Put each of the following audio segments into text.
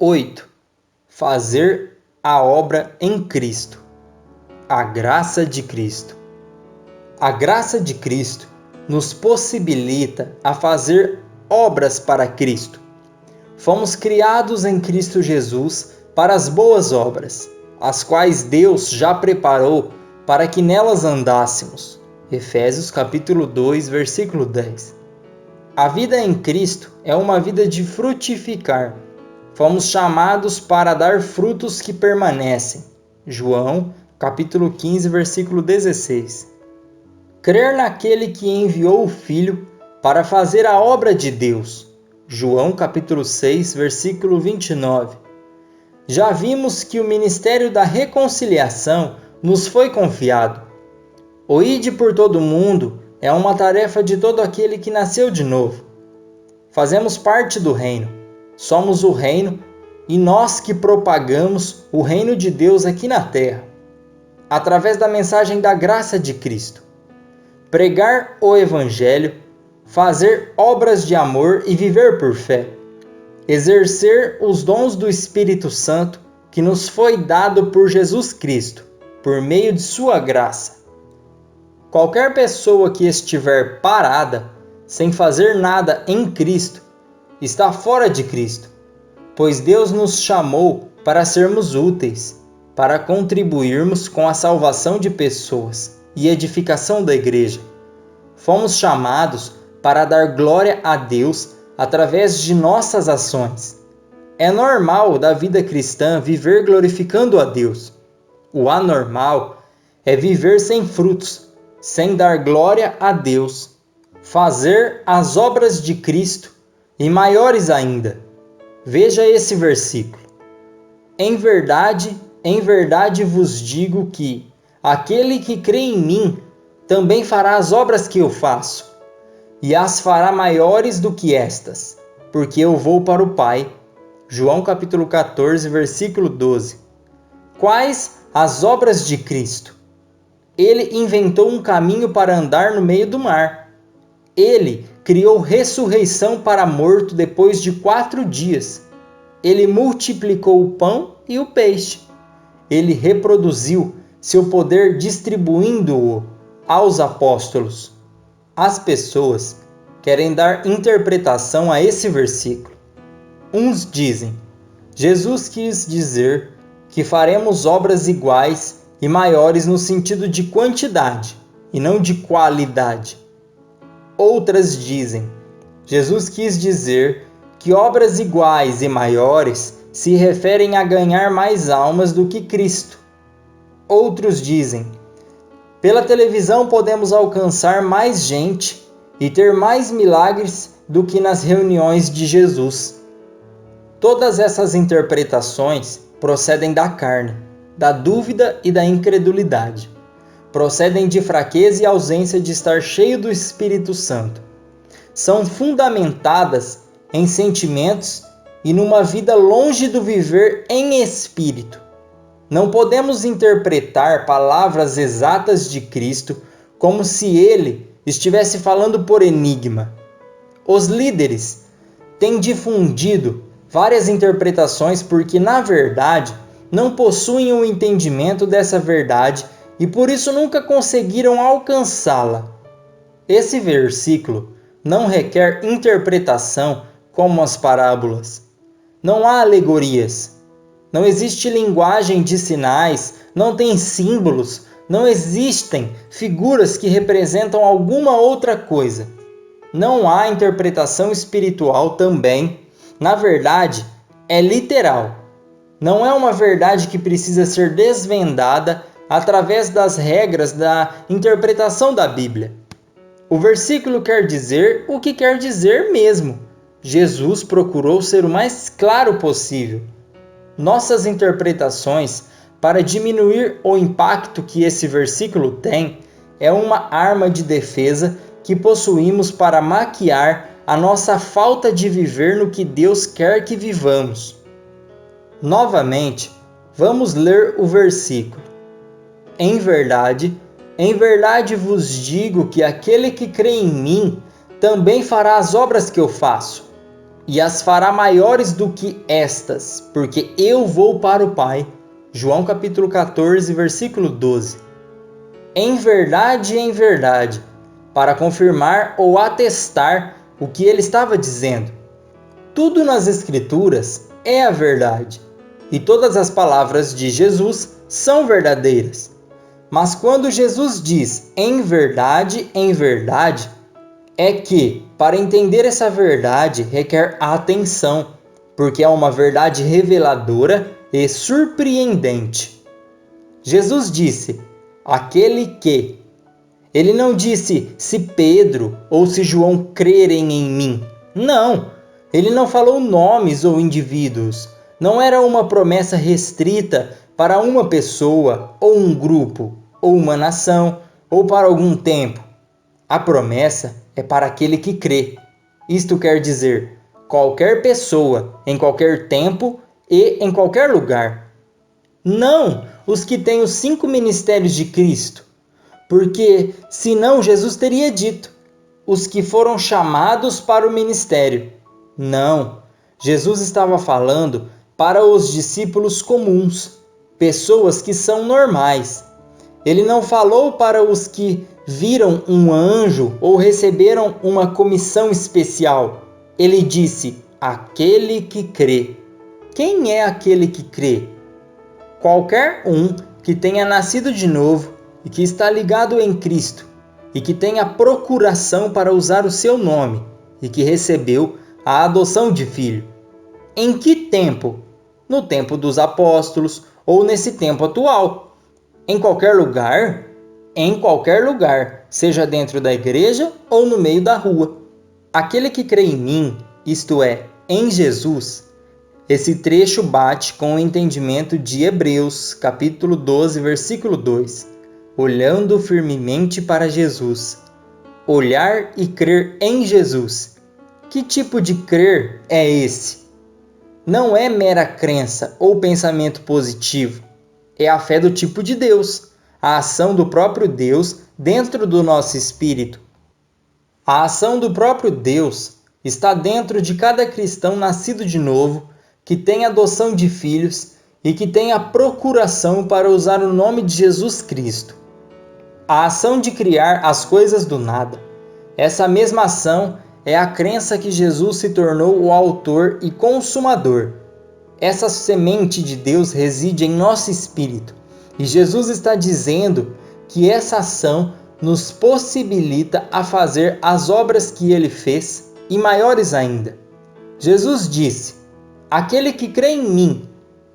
8. Fazer a obra em Cristo. A graça de Cristo. A graça de Cristo nos possibilita a fazer obras para Cristo. Fomos criados em Cristo Jesus para as boas obras, as quais Deus já preparou para que nelas andássemos. Efésios capítulo 2, versículo 10. A vida em Cristo é uma vida de frutificar. Fomos chamados para dar frutos que permanecem. João capítulo 15, versículo 16. Crer naquele que enviou o Filho para fazer a obra de Deus. João capítulo 6, versículo 29. Já vimos que o ministério da reconciliação nos foi confiado. O ide por todo o mundo é uma tarefa de todo aquele que nasceu de novo. Fazemos parte do reino. Somos o reino e nós que propagamos o reino de Deus aqui na terra, através da mensagem da graça de Cristo. Pregar o Evangelho, fazer obras de amor e viver por fé. Exercer os dons do Espírito Santo que nos foi dado por Jesus Cristo, por meio de sua graça. Qualquer pessoa que estiver parada, sem fazer nada em Cristo, está fora de Cristo, pois Deus nos chamou para sermos úteis, para contribuirmos com a salvação de pessoas e edificação da igreja. Fomos chamados para dar glória a Deus através de nossas ações. É normal da vida cristã viver glorificando a Deus. O anormal é viver sem frutos, sem dar glória a Deus, fazer as obras de Cristo e maiores ainda. Veja esse versículo. Em verdade vos digo que aquele que crê em mim também fará as obras que eu faço, e as fará maiores do que estas, porque eu vou para o Pai. João capítulo 14, versículo 12. Quais as obras de Cristo? Ele inventou um caminho para andar no meio do mar. Ele criou ressurreição para morto depois de 4 dias. Ele multiplicou o pão e o peixe. Ele reproduziu seu poder distribuindo-o aos apóstolos. As pessoas querem dar interpretação a esse versículo. Uns dizem: Jesus quis dizer que faremos obras iguais e maiores no sentido de quantidade e não de qualidade. Outras dizem: Jesus quis dizer que obras iguais e maiores se referem a ganhar mais almas do que Cristo. Outros dizem: pela televisão podemos alcançar mais gente e ter mais milagres do que nas reuniões de Jesus. Todas essas interpretações procedem da carne, da dúvida e da incredulidade. Procedem de fraqueza e ausência de estar cheio do Espírito Santo. São fundamentadas em sentimentos e numa vida longe do viver em espírito. Não podemos interpretar palavras exatas de Cristo como se ele estivesse falando por enigma. Os líderes têm difundido várias interpretações porque, na verdade, não possuem o entendimento dessa verdade e por isso nunca conseguiram alcançá-la. Esse versículo não requer interpretação como as parábolas. Não há alegorias. Não existe linguagem de sinais, não tem símbolos, não existem figuras que representam alguma outra coisa. Não há interpretação espiritual também. Na verdade, é literal. Não é uma verdade que precisa ser desvendada através das regras da interpretação da Bíblia. O versículo quer dizer o que quer dizer mesmo. Jesus procurou ser o mais claro possível. Nossas interpretações, para diminuir o impacto que esse versículo tem, é uma arma de defesa que possuímos para maquiar a nossa falta de viver no que Deus quer que vivamos. Novamente, vamos ler o versículo. Em verdade vos digo que aquele que crê em mim também fará as obras que eu faço. e as fará maiores do que estas, porque eu vou para o Pai. João capítulo 14, versículo 12. Em verdade, para confirmar ou atestar o que ele estava dizendo. Tudo nas Escrituras é a verdade, e todas as palavras de Jesus são verdadeiras. Mas quando Jesus diz em verdade, é que, para entender essa verdade, requer atenção, porque é uma verdade reveladora e surpreendente. Jesus disse, aquele que. Ele não disse se Pedro ou se João crerem em mim. Não, ele não falou nomes ou indivíduos. Não era uma promessa restrita para uma pessoa, ou um grupo, ou uma nação, ou para algum tempo. A promessa é para aquele que crê. Isto quer dizer, qualquer pessoa, em qualquer tempo e em qualquer lugar. Não os que têm os 5 ministérios de Cristo, porque senão Jesus teria dito, os que foram chamados para o ministério. Não, Jesus estava falando para os discípulos comuns, pessoas que são normais. Ele não falou para os que viram um anjo ou receberam uma comissão especial. Ele disse, aquele que crê. Quem é aquele que crê? Qualquer um que tenha nascido de novo e que está ligado em Cristo e que tenha procuração para usar o seu nome e que recebeu a adoção de filho. Em que tempo? No tempo dos apóstolos ou nesse tempo atual? Em qualquer lugar? Em qualquer lugar, seja dentro da igreja ou no meio da rua. Aquele que crê em mim, isto é, em Jesus. Esse trecho bate com o entendimento de Hebreus, capítulo 12, versículo 2. Olhando firmemente para Jesus. Olhar e crer em Jesus. Que tipo de crer é esse? Não é mera crença ou pensamento positivo. É a fé do tipo de Deus, a ação do próprio Deus dentro do nosso espírito. A ação do próprio Deus está dentro de cada cristão nascido de novo, que tem adoção de filhos e que tem a procuração para usar o nome de Jesus Cristo. A ação de criar as coisas do nada. Essa mesma ação é a crença que Jesus se tornou o autor e consumador. Essa semente de Deus reside em nosso espírito. E Jesus está dizendo que essa ação nos possibilita a fazer as obras que ele fez e maiores ainda. Jesus disse, aquele que crê em mim,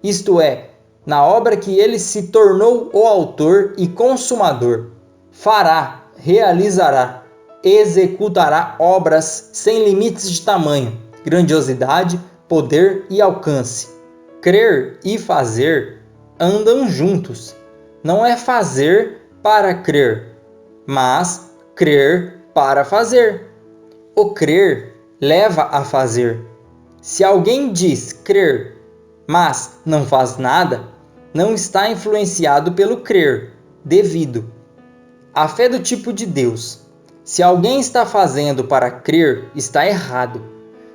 isto é, na obra que ele se tornou o autor e consumador, fará, realizará, executará obras sem limites de tamanho, grandiosidade, poder e alcance. Crer e fazer andam juntos. Não é fazer para crer, mas crer para fazer. O crer leva a fazer. Se alguém diz crer, mas não faz nada, não está influenciado pelo crer, devido. A fé do tipo de Deus. Se alguém está fazendo para crer, está errado.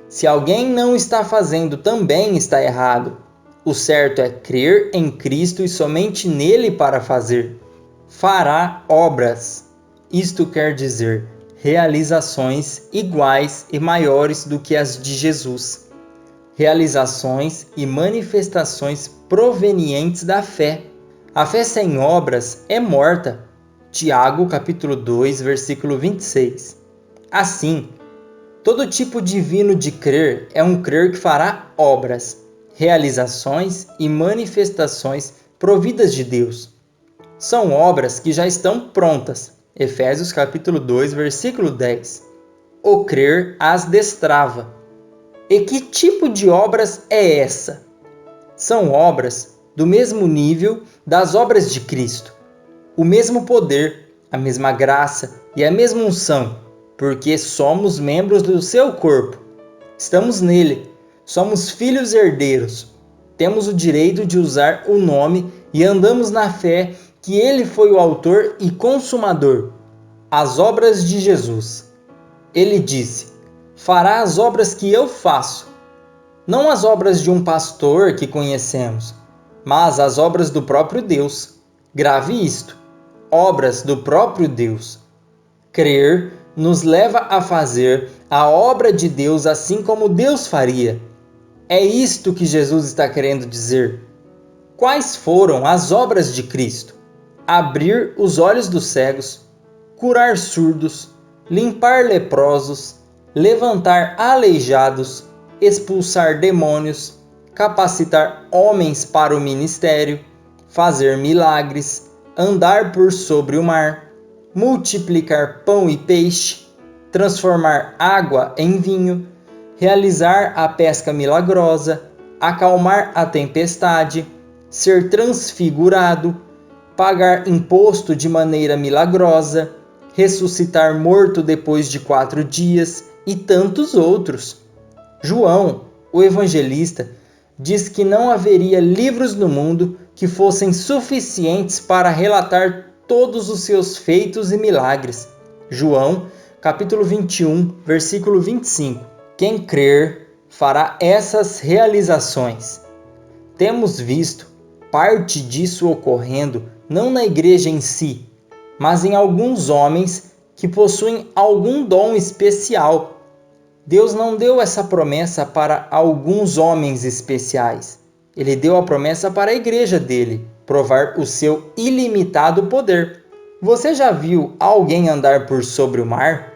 Se alguém não está fazendo, também está errado. O certo é crer em Cristo e somente nele para fazer. Fará obras. Isto quer dizer realizações iguais e maiores do que as de Jesus. Realizações e manifestações provenientes da fé. A fé sem obras é morta. Tiago, capítulo 2, versículo 26. Assim, todo tipo divino de crer é um crer que fará obras, realizações e manifestações providas de Deus. São obras que já estão prontas. Efésios capítulo 2, versículo 10. O crer as destrava. E que tipo de obras é essa? São obras do mesmo nível das obras de Cristo. O mesmo poder, a mesma graça e a mesma unção, porque somos membros do seu corpo. Estamos nele, somos filhos herdeiros. Temos o direito de usar o nome e andamos na fé que ele foi o autor e consumador. As obras de Jesus. Ele disse, fará as obras que eu faço. Não as obras de um pastor que conhecemos, mas as obras do próprio Deus. Grave isto: obras do próprio Deus. Crer nos leva a fazer a obra de Deus assim como Deus faria. É isto que Jesus está querendo dizer. Quais foram as obras de Cristo? Abrir os olhos dos cegos, curar surdos, limpar leprosos, levantar aleijados, expulsar demônios, capacitar homens para o ministério, fazer milagres, andar por sobre o mar, multiplicar pão e peixe, transformar água em vinho, realizar a pesca milagrosa, acalmar a tempestade, ser transfigurado, pagar imposto de maneira milagrosa, ressuscitar morto depois de 4 dias e tantos outros. João, o evangelista, diz que não haveria livros no mundo que fossem suficientes para relatar todos os seus feitos e milagres. João, capítulo 21, versículo 25. Quem crer fará essas realizações. Temos visto parte disso ocorrendo não na igreja em si, mas em alguns homens que possuem algum dom especial. Deus não deu essa promessa para alguns homens especiais. Ele deu a promessa para a igreja dele, provar o seu ilimitado poder. Você já viu alguém andar por sobre o mar?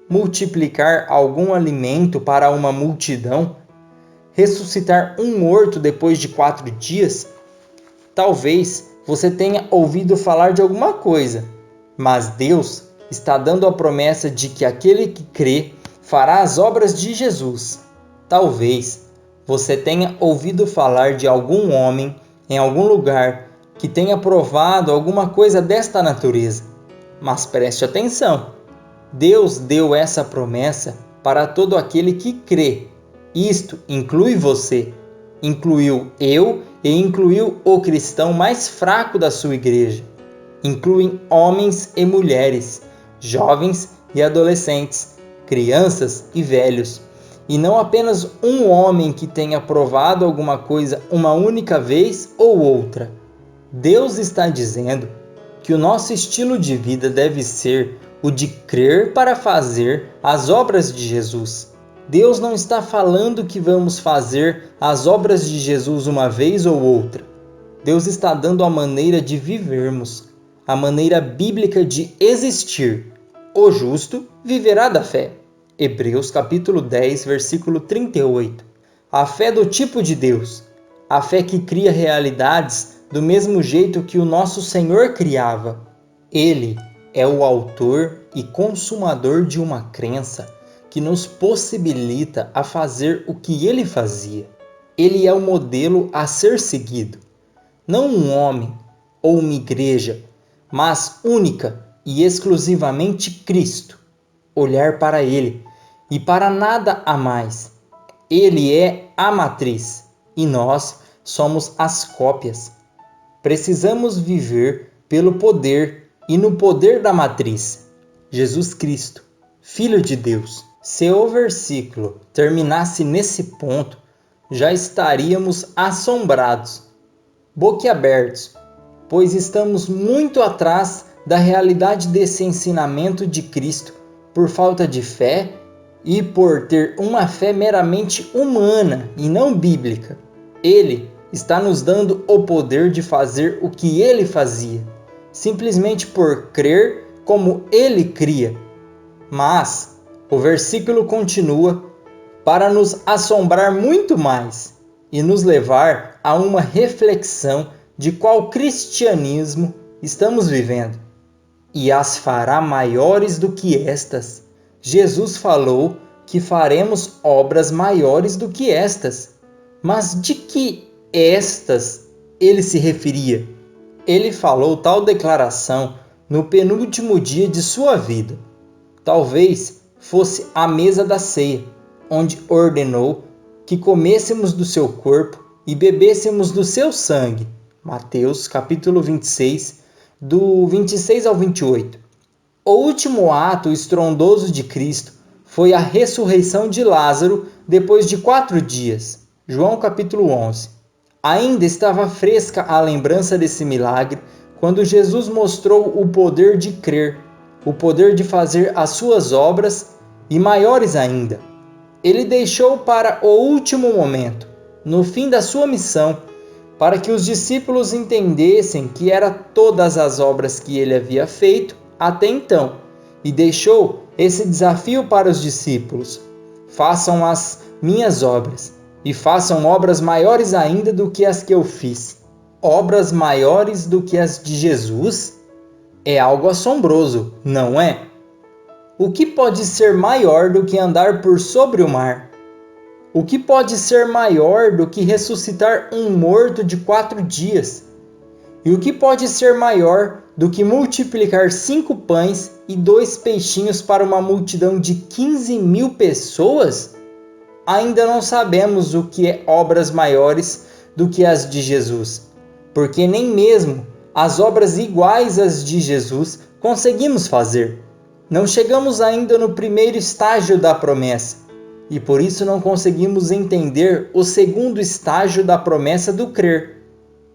Multiplicar algum alimento para uma multidão? Ressuscitar um morto depois de 4 dias? Talvez você tenha ouvido falar de alguma coisa, mas Deus está dando a promessa de que aquele que crê fará as obras de Jesus. Talvez você tenha ouvido falar de algum homem em algum lugar que tenha provado alguma coisa desta natureza. Mas preste atenção, Deus deu essa promessa para todo aquele que crê. Isto inclui você, incluiu eu e incluiu o cristão mais fraco da sua igreja. Incluem homens e mulheres, jovens e adolescentes, crianças e velhos, e não apenas um homem que tenha provado alguma coisa uma única vez ou outra. Deus está dizendo que o nosso estilo de vida deve ser o de crer para fazer as obras de Jesus. Deus não está falando que vamos fazer as obras de Jesus uma vez ou outra. Deus está dando a maneira de vivermos, a maneira bíblica de existir. O justo viverá da fé. Hebreus capítulo 10, versículo 38. A fé do tipo de Deus, a fé que cria realidades do mesmo jeito que o nosso Senhor criava. Ele é o autor e consumador de uma crença que nos possibilita a fazer o que ele fazia. Ele é o modelo a ser seguido. Não um homem ou uma igreja, mas única e exclusivamente Cristo. Olhar para ele e para nada a mais. Ele é a matriz e nós somos as cópias. Precisamos viver pelo poder e no poder da matriz, Jesus Cristo, Filho de Deus. Se o versículo terminasse nesse ponto, já estaríamos assombrados, boquiabertos, pois estamos muito atrás da realidade desse ensinamento de Cristo por falta de fé e por ter uma fé meramente humana e não bíblica. Ele está nos dando o poder de fazer o que ele fazia, simplesmente por crer como ele cria. Mas o versículo continua para nos assombrar muito mais e nos levar a uma reflexão de qual cristianismo estamos vivendo. E as fará maiores do que estas. Jesus falou que faremos obras maiores do que estas. Mas de que estas ele se referia? Ele falou tal declaração no penúltimo dia de sua vida. Talvez fosse a mesa da ceia, onde ordenou que comêssemos do seu corpo e bebêssemos do seu sangue. Mateus capítulo 26, do 26 ao 28. O último ato estrondoso de Cristo foi a ressurreição de Lázaro depois de 4 dias. João capítulo 11. Ainda estava fresca a lembrança desse milagre quando Jesus mostrou o poder de crer, o poder de fazer as suas obras e maiores ainda. Ele deixou para o último momento, no fim da sua missão, para que os discípulos entendessem que eram todas as obras que ele havia feito até então, e deixou esse desafio para os discípulos: façam as minhas obras, e façam obras maiores ainda do que as que eu fiz. Obras maiores do que as de Jesus? É algo assombroso, não é? O que pode ser maior do que andar por sobre o mar? O que pode ser maior do que ressuscitar um morto de 4 dias? E o que pode ser maior do que multiplicar 5 pães e 2 peixinhos para uma multidão de 15.000 pessoas? Ainda não sabemos o que é obras maiores do que as de Jesus, porque nem mesmo as obras iguais às de Jesus conseguimos fazer. Não chegamos ainda no primeiro estágio da promessa, e por isso não conseguimos entender o segundo estágio da promessa do crer.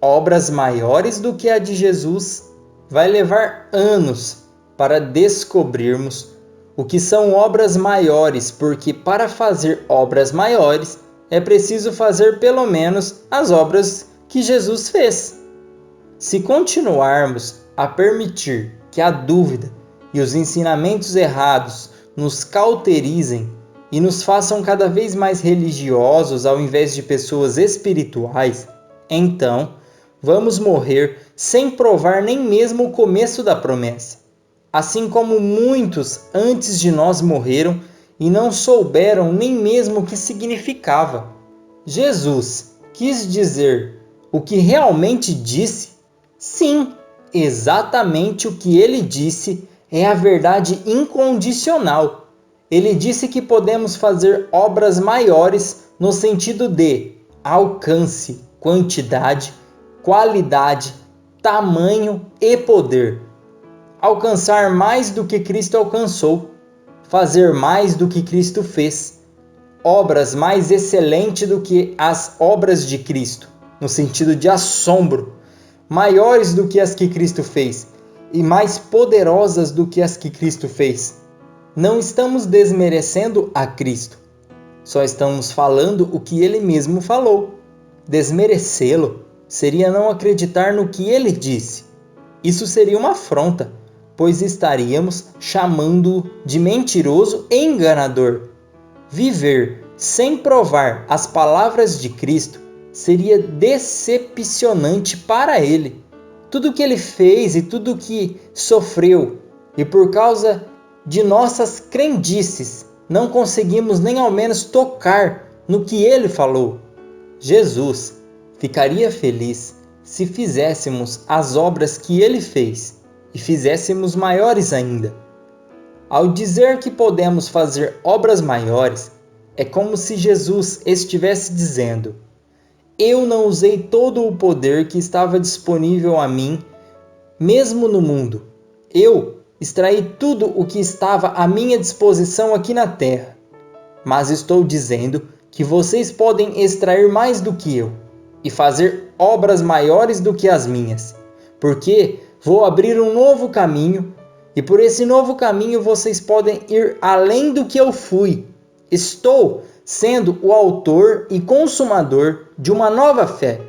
Obras maiores do que a de Jesus vai levar anos para descobrirmos o que são obras maiores, porque para fazer obras maiores é preciso fazer pelo menos as obras que Jesus fez. Se continuarmos a permitir que a dúvida e os ensinamentos errados nos cauterizem e nos façam cada vez mais religiosos ao invés de pessoas espirituais, então vamos morrer sem provar nem mesmo o começo da promessa. Assim como muitos antes de nós morreram e não souberam nem mesmo o que significava. Jesus quis dizer o que realmente disse? Sim, exatamente o que ele disse é a verdade incondicional. Ele disse que podemos fazer obras maiores no sentido de alcance, quantidade, qualidade, tamanho e poder. Alcançar mais do que Cristo alcançou, fazer mais do que Cristo fez, obras mais excelentes do que as obras de Cristo, no sentido de assombro, maiores do que as que Cristo fez e mais poderosas do que as que Cristo fez. Não estamos desmerecendo a Cristo, só estamos falando o que ele mesmo falou. Desmerecê-lo seria não acreditar no que ele disse. Isso seria uma afronta, pois estaríamos chamando-o de mentiroso e enganador. Viver sem provar as palavras de Cristo seria decepcionante para ele. Tudo que ele fez e tudo que sofreu, e por causa de nossas crendices, não conseguimos nem ao menos tocar no que ele falou. Jesus ficaria feliz se fizéssemos as obras que ele fez e fizéssemos maiores ainda. Ao dizer que podemos fazer obras maiores, é como se Jesus estivesse dizendo: eu não usei todo o poder que estava disponível a mim, mesmo no mundo. Eu extraí tudo o que estava à minha disposição aqui na terra. Mas estou dizendo que vocês podem extrair mais do que eu e fazer obras maiores do que as minhas, porque vou abrir um novo caminho e por esse novo caminho vocês podem ir além do que eu fui. Estou sendo o autor e consumador de uma nova fé,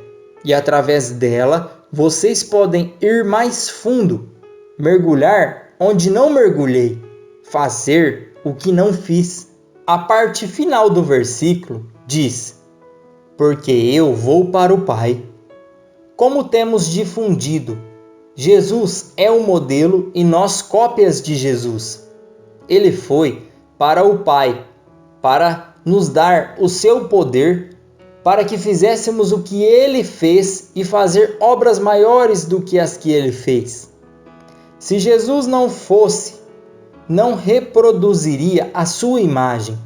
e através dela vocês podem ir mais fundo, mergulhar onde não mergulhei, fazer o que não fiz. A parte final do versículo diz: porque eu vou para o Pai. Como temos difundido, Jesus é o modelo e nós cópias de Jesus. Ele foi para o Pai, para nos dar o seu poder, para que fizéssemos o que ele fez e fazer obras maiores do que as que ele fez. Se Jesus não fosse, não reproduziria a sua imagem,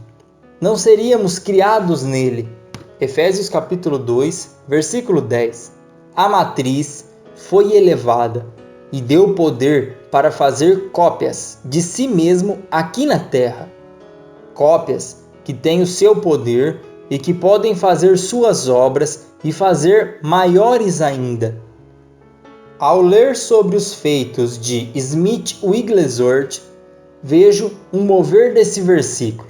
não seríamos criados nele. Efésios capítulo 2, versículo 10. A matriz foi elevada e deu poder para fazer cópias de si mesmo aqui na terra. cópias que têm o seu poder e que podem fazer suas obras e fazer maiores ainda. Ao ler sobre os feitos de Smith Wigglesworth, vejo um mover desse versículo.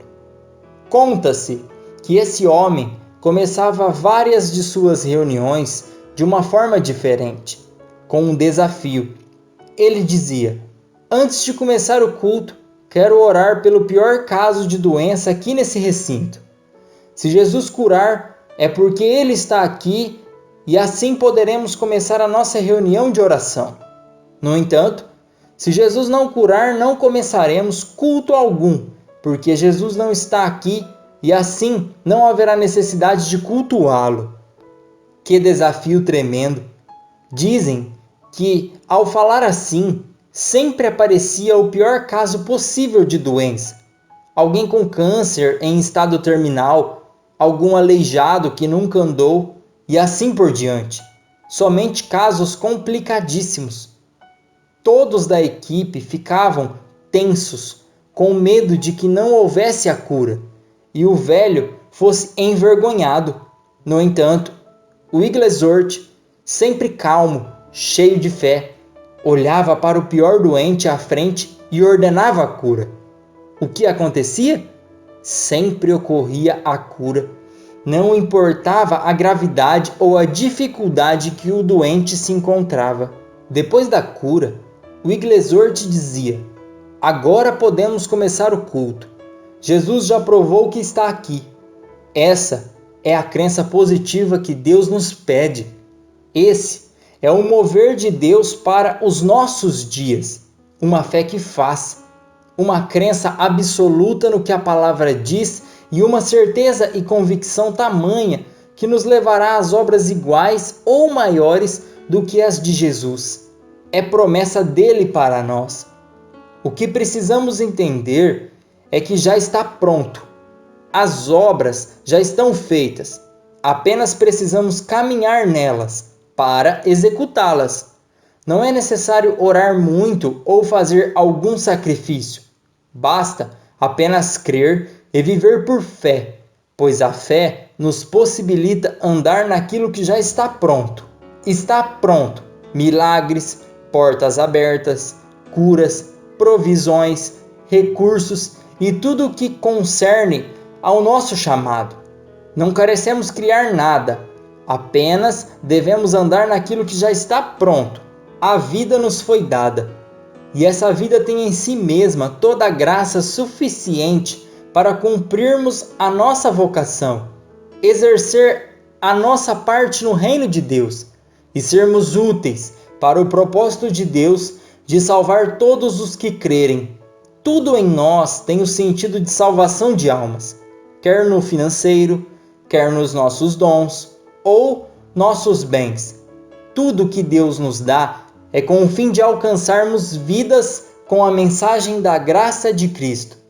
Conta-se que esse homem começava várias de suas reuniões de uma forma diferente, com um desafio. Ele dizia: antes de começar o culto, quero orar pelo pior caso de doença aqui nesse recinto. Se Jesus curar, é porque Ele está aqui e assim poderemos começar a nossa reunião de oração. No entanto, se Jesus não curar, não começaremos culto algum, porque Jesus não está aqui e assim não haverá necessidade de cultuá-lo. Que desafio tremendo! Dizem que, ao falar assim, sempre aparecia o pior caso possível de doença. Alguém com câncer em estado terminal, algum aleijado que nunca andou e assim por diante. Somente casos complicadíssimos. Todos da equipe ficavam tensos, com medo de que não houvesse a cura e o velho fosse envergonhado. No entanto, Wigglesworth, sempre calmo, cheio de fé, olhava para o pior doente à frente e ordenava a cura. O que acontecia? Sempre ocorria a cura. Não importava a gravidade ou a dificuldade que o doente se encontrava. Depois da cura, Wigglesworth dizia: agora podemos começar o culto. Jesus já provou que está aqui. Essa é a crença positiva que Deus nos pede. Esse é o mover de Deus para os nossos dias. Uma fé que faz, uma crença absoluta no que a palavra diz e uma certeza e convicção tamanha que nos levará às obras iguais ou maiores do que as de Jesus. É promessa dele para nós. O que precisamos entender é que já está pronto. As obras já estão feitas. Apenas precisamos caminhar nelas para executá-las. Não é necessário orar muito ou fazer algum sacrifício. Basta apenas crer e viver por fé, pois a fé nos possibilita andar naquilo que já está pronto. Está pronto. Milagres, portas abertas, curas, provisões, recursos e tudo o que concerne ao nosso chamado. Não carecemos criar nada, apenas devemos andar naquilo que já está pronto. A vida nos foi dada, e essa vida tem em si mesma toda a graça suficiente para cumprirmos a nossa vocação, exercer a nossa parte no reino de Deus e sermos úteis para o propósito de Deus de salvar todos os que crerem. Tudo em nós tem o sentido de salvação de almas, quer no financeiro, quer nos nossos dons ou nossos bens. Tudo que Deus nos dá é com o fim de alcançarmos vidas com a mensagem da graça de Cristo.